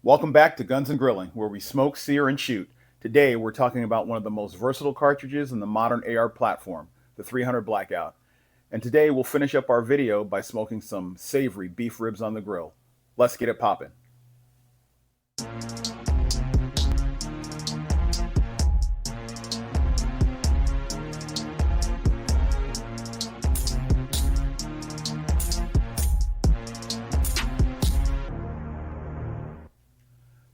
Welcome back to Guns and Grilling, where we smoke, sear, and shoot. Today, we're talking about one of the most versatile cartridges in the modern AR platform, the 300 Blackout. And today, we'll finish up our video by smoking some savory beef ribs on the grill. Let's get it popping.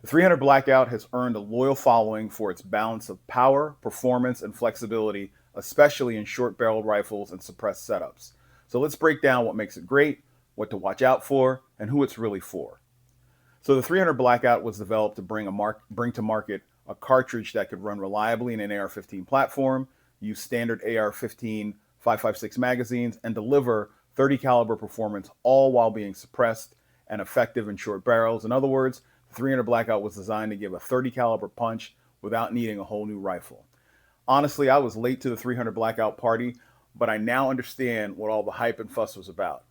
The 300 Blackout has earned a loyal following for its balance of power, performance, and flexibility, especially in short-barreled rifles and suppressed setups. So let's break down what makes it great, what to watch out for, and who it's really for. So the 300 Blackout was developed to bring to market a cartridge that could run reliably in an AR-15 platform, use standard AR-15 5.56 magazines, and deliver 30 caliber performance, all while being suppressed and effective in short barrels. In other words, the 300 Blackout was designed to give a 30 caliber punch without needing a whole new rifle. Honestly, I was late to the 300 Blackout party, but I now understand what all the hype and fuss was about.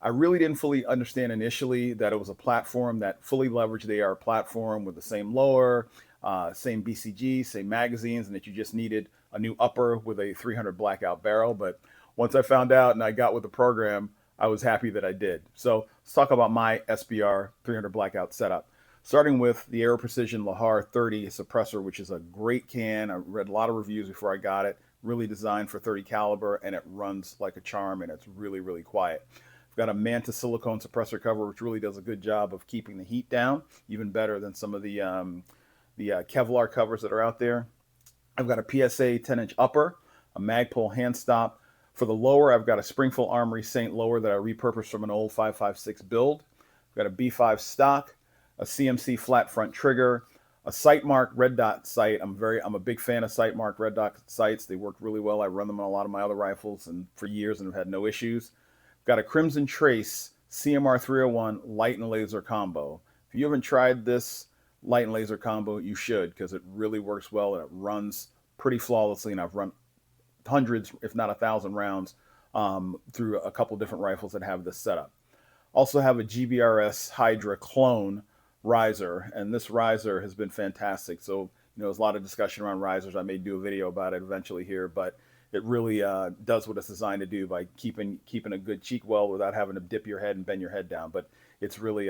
I really didn't fully understand initially that it was a platform that fully leveraged the AR platform with the same lower, same BCG, same magazines, and that you just needed a new upper with a 300 Blackout barrel. But once I found out and I got with the program, I was happy that I did. So let's talk about my SBR 300 Blackout setup. Starting with the Aero Precision Lahar 30 suppressor, which is a great can. I read a lot of reviews before I got it. Really designed for 30 caliber, and it runs like a charm, and it's really, really quiet. I've got a Manta silicone suppressor cover, which really does a good job of keeping the heat down, even better than some of the Kevlar covers that are out there. I've got a PSA 10-inch upper, a Magpul hand stop. For the lower, I've got a Springfield Armory Saint lower that I repurposed from an old 5.56 build. I've got a B5 stock, a CMC flat front trigger, a Sightmark red dot sight. I'm a big fan of Sightmark red dot sights. They work really well. I run them on a lot of my other rifles and for years and have had no issues. Got a Crimson Trace CMR 301 light and laser combo. If you haven't tried this light and laser combo, you should, because it really works well and it runs pretty flawlessly. And I've run hundreds, if not 1,000 rounds through a couple different rifles that have this setup. Also have a GBRS Hydra clone riser, and this riser has been fantastic. So, there's a lot of discussion around risers. I may do a video about it eventually here, but it really does what it's designed to do by keeping a good cheek weld without having to dip your head and bend your head down. But it's really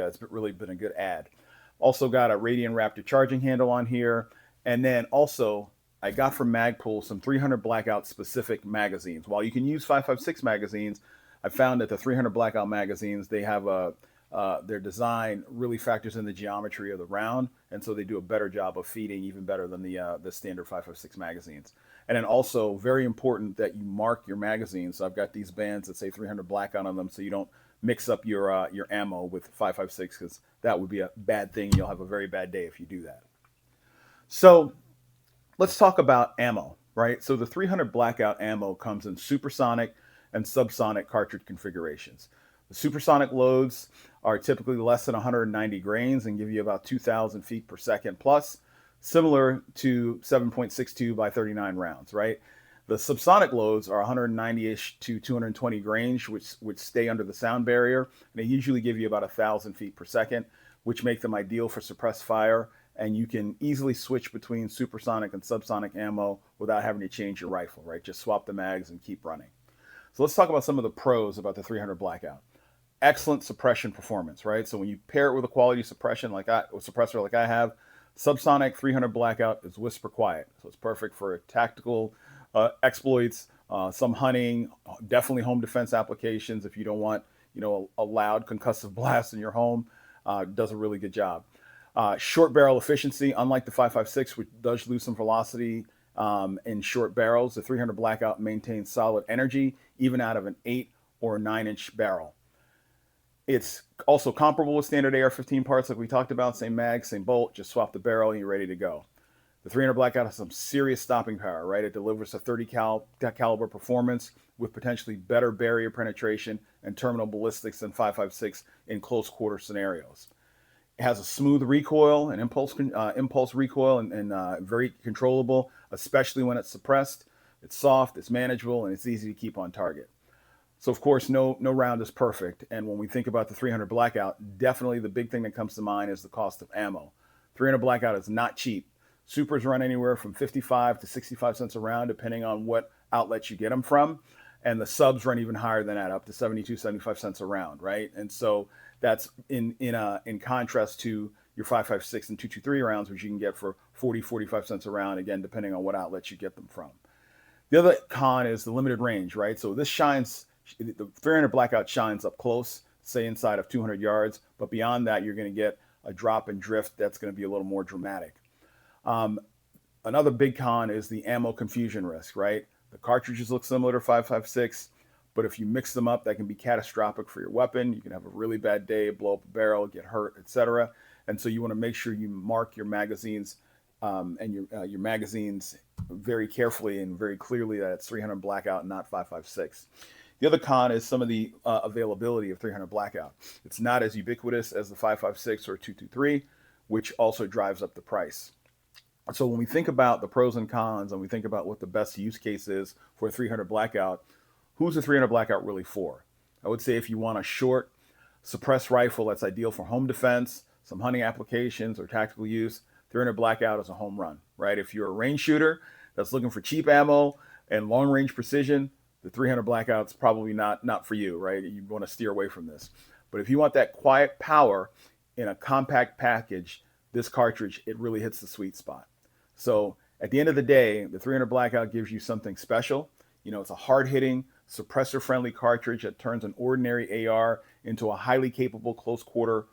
been a good add. Also got a Radian Raptor charging handle on here, and then also I got from Magpul some 300 Blackout specific magazines. While you can use 5.56 magazines, I found that the 300 Blackout magazines, they have their design really factors in the geometry of the round, and so they do a better job of feeding, even better than the standard 5.56 magazines. And then also very important that you mark your magazines. So I've got these bands that say 300 Blackout on them, so you don't mix up your ammo with 5.56, because that would be a bad thing. You'll have a very bad day if you do that. So let's talk about ammo, right? So the 300 Blackout ammo comes in supersonic and subsonic cartridge configurations. The supersonic loads are typically less than 190 grains and give you about 2,000 feet per second plus, similar to 7.62 by 39 rounds, right? The subsonic loads are 190-ish to 220 grains, which stay under the sound barrier. And they usually give you about 1,000 feet per second, which make them ideal for suppressed fire. And you can easily switch between supersonic and subsonic ammo without having to change your rifle, right? Just swap the mags and keep running. So let's talk about some of the pros about the 300 Blackout. Excellent suppression performance, right? So when you pair it with a quality suppression suppressor like I have, subsonic 300 Blackout is whisper quiet. So it's perfect for tactical exploits, some hunting, definitely home defense applications. If you don't want, a loud concussive blast in your home, does a really good job. Short barrel efficiency, unlike the 5.56, which does lose some velocity in short barrels, the 300 Blackout maintains solid energy even out of an 8 or 9-inch barrel. It's also comparable with standard AR-15 parts like we talked about, same mag, same bolt, just swap the barrel and you're ready to go. The 300 Blackout has some serious stopping power, right? It delivers a 30 caliber performance with potentially better barrier penetration and terminal ballistics than 5.56 in close quarter scenarios. It has a smooth recoil and impulse recoil and very controllable, especially when it's suppressed. It's soft, it's manageable, and it's easy to keep on target. So of course, no round is perfect. And when we think about the 300 Blackout, definitely the big thing that comes to mind is the cost of ammo. 300 Blackout is not cheap. Supers run anywhere from 55 to 65 cents a round, depending on what outlet you get them from. And the subs run even higher than that, up to 72, 75 cents a round, right? And so that's in contrast to your 5.56 and 2.23 rounds, which you can get for 40, 45 cents a round, again, depending on what outlet you get them from. The other con is the limited range, right? So this shines, the 300 Blackout shines up close, say inside of 200 yards, but beyond that, you're going to get a drop and drift that's going to be a little more dramatic. Another big con is the ammo confusion risk, right? The cartridges look similar to 5.56, but if you mix them up, that can be catastrophic for your weapon. You can have a really bad day, blow up a barrel, get hurt, etc. And so you want to make sure you mark your magazines and your magazines very carefully and very clearly that it's 300 Blackout and not 5.56. The other con is some of the availability of 300 Blackout. It's not as ubiquitous as the 5.56 or 2.23, which also drives up the price. So when we think about the pros and cons and we think about what the best use case is for a 300 Blackout, who's a 300 Blackout really for? I would say if you want a short suppressed rifle that's ideal for home defense, some hunting applications or tactical use, 300 Blackout is a home run, right? If you're a range shooter that's looking for cheap ammo and long range precision, the 300 Blackout's probably not for you, right? You want to steer away from this. But if you want that quiet power in a compact package, this cartridge, it really hits the sweet spot. So at the end of the day, the 300 Blackout gives you something special. You know, it's a hard-hitting, suppressor-friendly cartridge that turns an ordinary AR into a highly capable close quarter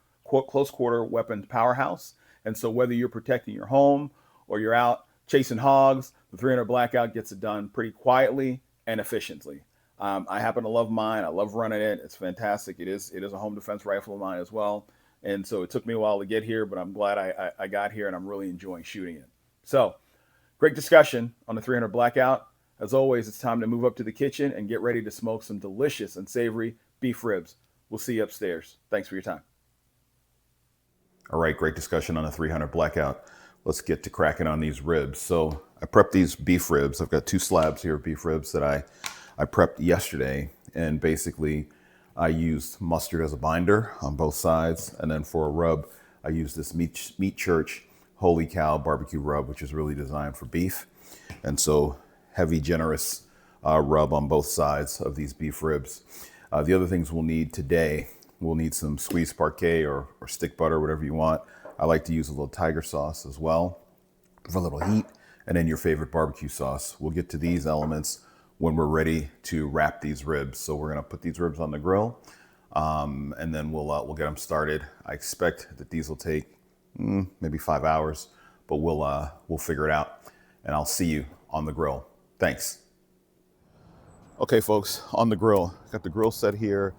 weapons powerhouse. And so whether you're protecting your home or you're out chasing hogs, the 300 Blackout gets it done pretty quietly and efficiently. I happen to love mine. I love running it. It's fantastic. It is a home defense rifle of mine as well. And so it took me a while to get here, but I'm glad I got here and I'm really enjoying shooting it. So great discussion on the 300 Blackout. As always, it's time to move up to the kitchen and get ready to smoke some delicious and savory beef ribs. We'll see you upstairs. Thanks for your time. All right, great discussion on the 300 Blackout. Let's get to cracking on these ribs. So I prepped these beef ribs. I've got 2 slabs here of beef ribs that I prepped yesterday. And basically, I used mustard as a binder on both sides. And then for a rub, I used this Meat Church Holy Cow barbecue rub, which is really designed for beef. And so heavy, generous rub on both sides of these beef ribs. The other things we'll need today, we'll need some squeezed parquet or stick butter, whatever you want. I like to use a little tiger sauce as well for a little heat, and then your favorite barbecue sauce. We'll get to these elements when we're ready to wrap these ribs. So we're gonna put these ribs on the grill, and then we'll get them started. I expect that these will take maybe 5 hours, but we'll figure it out, and I'll see you on the grill. Thanks. Okay, folks, on the grill. Got the grill set here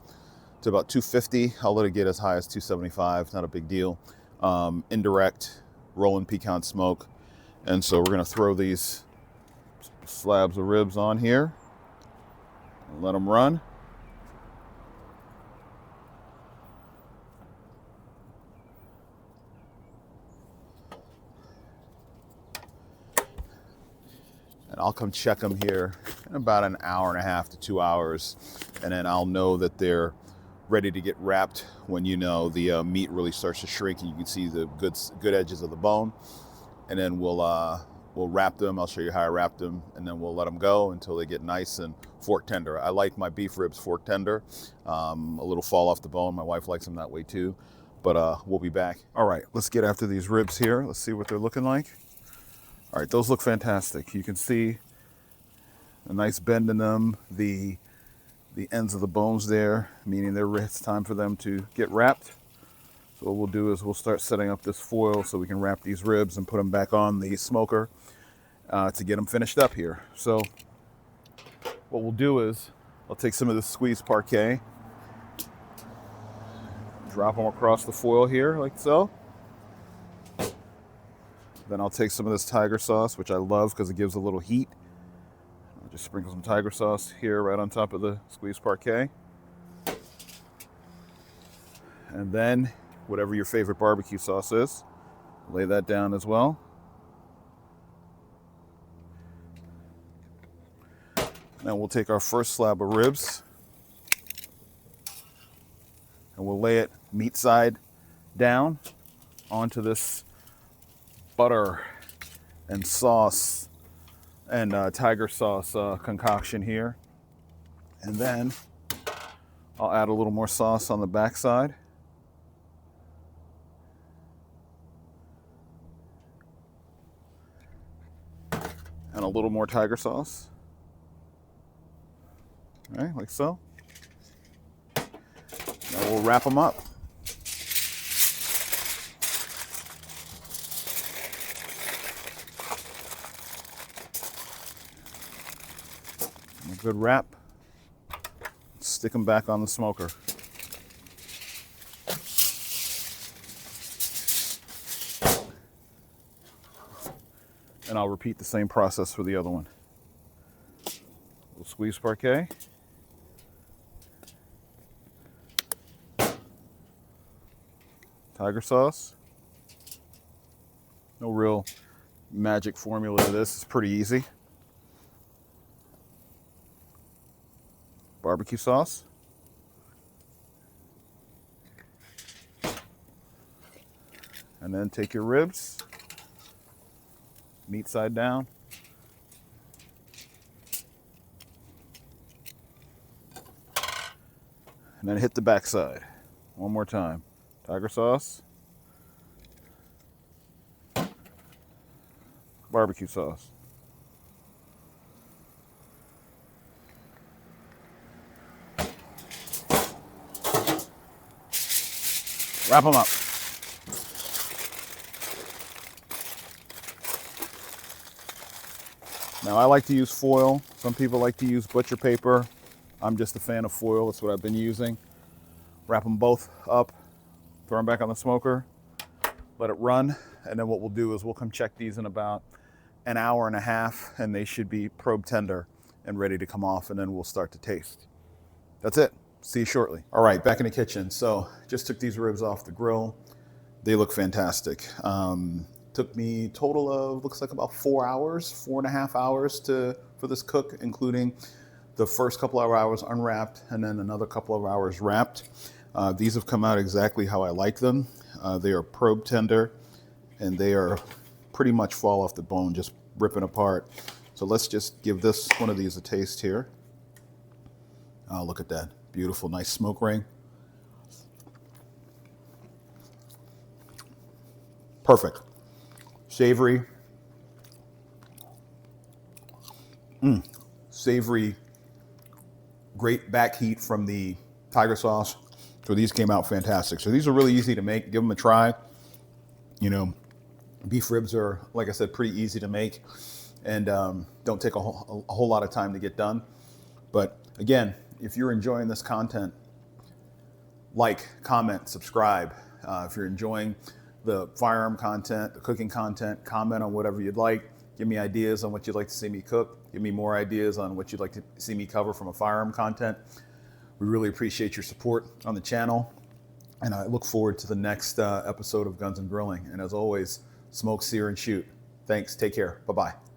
to about 250. I'll let it get as high as 275. Not a big deal. Indirect rolling pecan smoke, and so we're gonna throw these slabs of ribs on here and let them run. And I'll come check them here in about an hour and a half to 2 hours, and then I'll know that they're ready to get wrapped when the meat really starts to shrink and you can see the good edges of the bone. And then we'll wrap them. I'll show you how I wrap them, and then we'll let them go until they get nice and fork tender. I like my beef ribs fork tender, a little fall off the bone. My wife likes them that way too, but we'll be back. All right, let's get after these ribs here. Let's see what they're looking like. All right, those look fantastic. You can see a nice bend in them, the ends of the bones there, meaning it's time for them to get wrapped. So what we'll do is we'll start setting up this foil so we can wrap these ribs and put them back on the smoker to get them finished up here. So what we'll do is I'll take some of this squeezed parquet, drop them across the foil here like so. Then I'll take some of this tiger sauce, which I love because it gives a little heat. I'll just sprinkle some tiger sauce here right on top of the squeezed parquet. And then whatever your favorite barbecue sauce is, lay that down as well. Now we'll take our first slab of ribs and we'll lay it meat side down onto this butter and sauce and tiger sauce concoction here. And then I'll add a little more sauce on the back side. And a little more tiger sauce. All right, like so. Now we'll wrap them up. A good wrap. Stick them back on the smoker. And I'll repeat the same process for the other one. We'll squeeze parquet. Tiger sauce. No real magic formula to this. It's pretty easy. Barbecue sauce. And then take your ribs, meat side down. And then hit the back side. One more time. Tiger sauce. Barbecue sauce. Wrap them up. Now I like to use foil. Some people like to use butcher paper. I'm just a fan of foil. That's what I've been using. Wrap them both up, throw them back on the smoker, let it run. And then what we'll do is we'll come check these in about an hour and a half, and they should be probe tender and ready to come off, and then we'll start to taste. That's it. See you shortly. All right, back in the kitchen. So just took these ribs off the grill. They look fantastic. Took me total of, looks like about 4 hours, 4.5 hours for this cook, including the first couple of hours unwrapped and then another couple of hours wrapped. These have come out exactly how I like them. They are probe tender and they are pretty much fall off the bone, just ripping apart. So let's just give this one of these a taste here. Oh, look at that. Beautiful, nice smoke ring. Perfect. Savory. Savory. Great back heat from the tiger sauce. So these came out fantastic. So these are really easy to make. Give them a try. You know, beef ribs are, like I said, pretty easy to make and don't take a whole lot of time to get done. But again, if you're enjoying this content, like, comment, subscribe. If you're enjoying the firearm content, the cooking content, comment on whatever you'd like. Give me ideas on what you'd like to see me cook. Give me more ideas on what you'd like to see me cover from a firearm content. We really appreciate your support on the channel. And I look forward to the next episode of Guns and Grilling. And as always, smoke, sear, and shoot. Thanks. Take care. Bye-bye.